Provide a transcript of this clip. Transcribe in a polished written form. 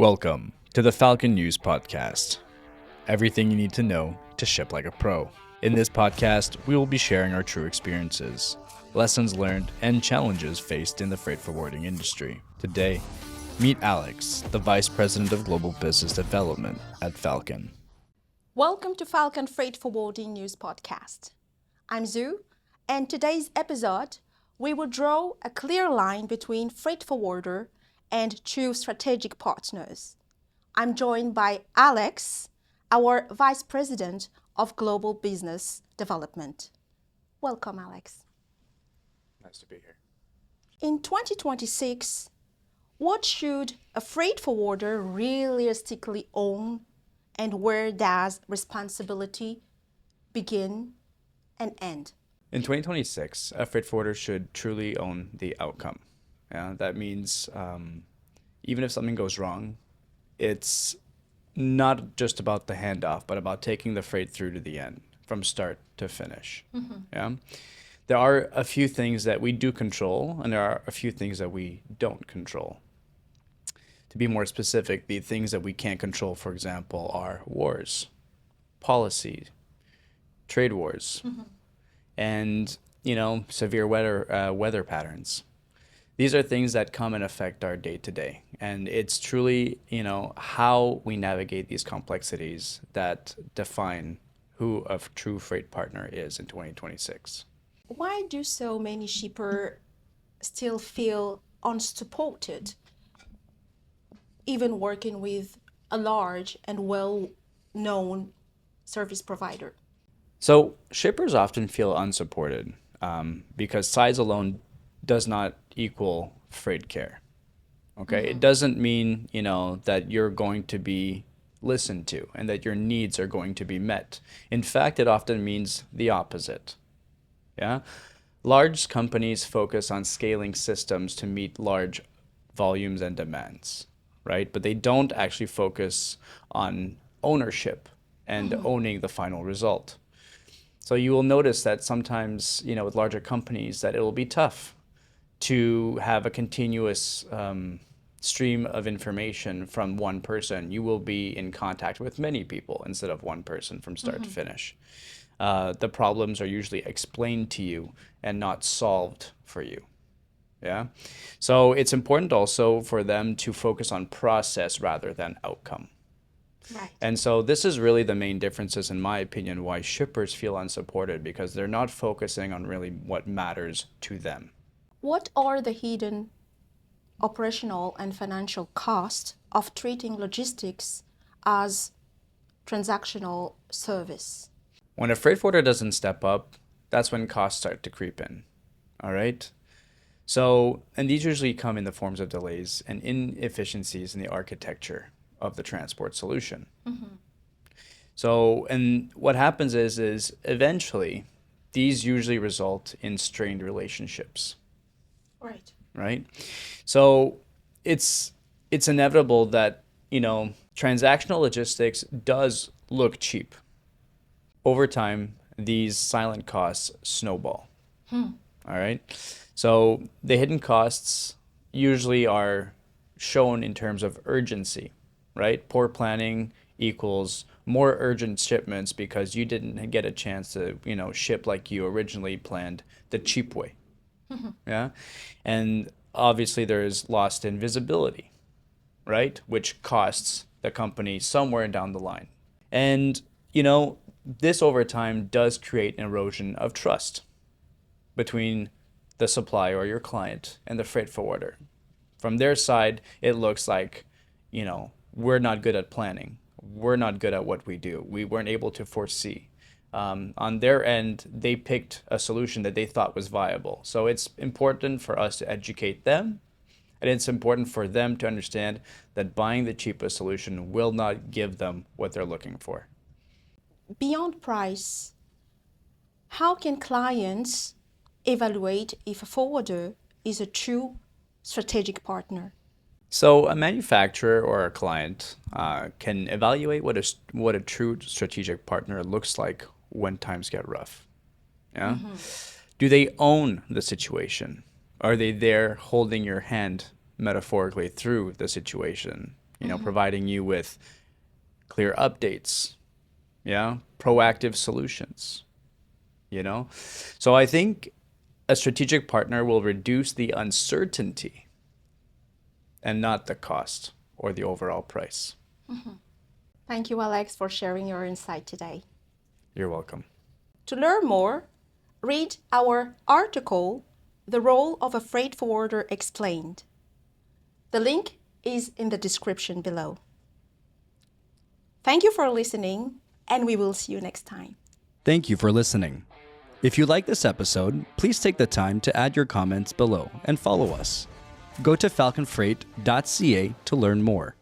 Welcome to the Falcon News Podcast. Everything you need to know to ship like a pro. In this podcast, we will be sharing our true experiences, lessons learned, and challenges faced in the freight forwarding industry. Today, meet Alex, the Vice President of Global Business Development at Falcon. Welcome to Falcon Freight Forwarding News Podcast. I'm Zu, and today's episode, we will draw a clear line between freight forwarder and true strategic partners. I'm joined by Alex, our Vice President of Global Business Development. Welcome, Alex. Nice to be here. In 2026, what should a freight forwarder realistically own, and where does responsibility begin and end? In 2026, a freight forwarder should truly own the outcome. Yeah, that means even if something goes wrong, it's not just about the handoff, but about taking the freight through to the end, from start to finish. Yeah, there are a few things that we do control, and there are a few things that we don't control. To be more specific, the things that we can't control, for example, are wars, policy, trade wars, and severe weather patterns. These are things that come and affect our day to day. And it's truly, how we navigate these complexities that define who a true freight partner is in 2026. Why do so many shippers still feel unsupported, even working with a large and well-known service provider? So shippers often feel unsupported because size alone does not equal freight care. Okay, It doesn't mean that you're going to be listened to and that your needs are going to be met. In fact, it often means the opposite. Yeah, large companies focus on scaling systems to meet large volumes and demands, right? But they don't actually focus on ownership and owning the final result. So you will notice that sometimes, with larger companies, that it will be tough to have a continuous stream of information from one person. You will be in contact with many people instead of one person from start to finish. The problems are usually explained to you and not solved for you. Yeah. So it's important also for them to focus on process rather than outcome. Right. And so this is really the main differences, in my opinion, why shippers feel unsupported, because they're not focusing on really what matters to them. What are the hidden operational and financial costs of treating logistics as transactional service? When a freight forwarder doesn't step up, that's when costs start to creep in. All right. So, and these usually come in the forms of delays and inefficiencies in the architecture of the transport solution. So, and what happens is eventually these usually result in strained relationships. Right. So it's inevitable that, transactional logistics does look cheap. Over time, these silent costs snowball. All right. So the hidden costs usually are shown in terms of urgency, right? Poor planning equals more urgent shipments because you didn't get a chance to, ship like you originally planned the cheap way. Yeah. And obviously there is lost in visibility, right? Which costs the company somewhere down the line. And, this over time does create an erosion of trust between the supplier or your client and the freight forwarder. From their side, it looks like, we're not good at planning. We're not good at what we do. We weren't able to foresee. On their end, they picked a solution that they thought was viable. So it's important for us to educate them, and it's important for them to understand that buying the cheapest solution will not give them what they're looking for. Beyond price, how can clients evaluate if a forwarder is a true strategic partner? So a manufacturer or a client can evaluate what a true strategic partner looks like when times get rough. Yeah. Do they own the situation? Are they there holding your hand metaphorically through the situation? providing you with clear updates, proactive solutions, So I think a strategic partner will reduce the uncertainty and not the cost or the overall price. Thank you, Alex, for sharing your insight today. You're welcome. To learn more, read our article, The Role of a Freight Forwarder Explained. The link is in the description below. Thank you for listening, and we will see you next time. Thank you for listening. If you like this episode, please take the time to add your comments below and follow us. Go to falconfreight.ca to learn more.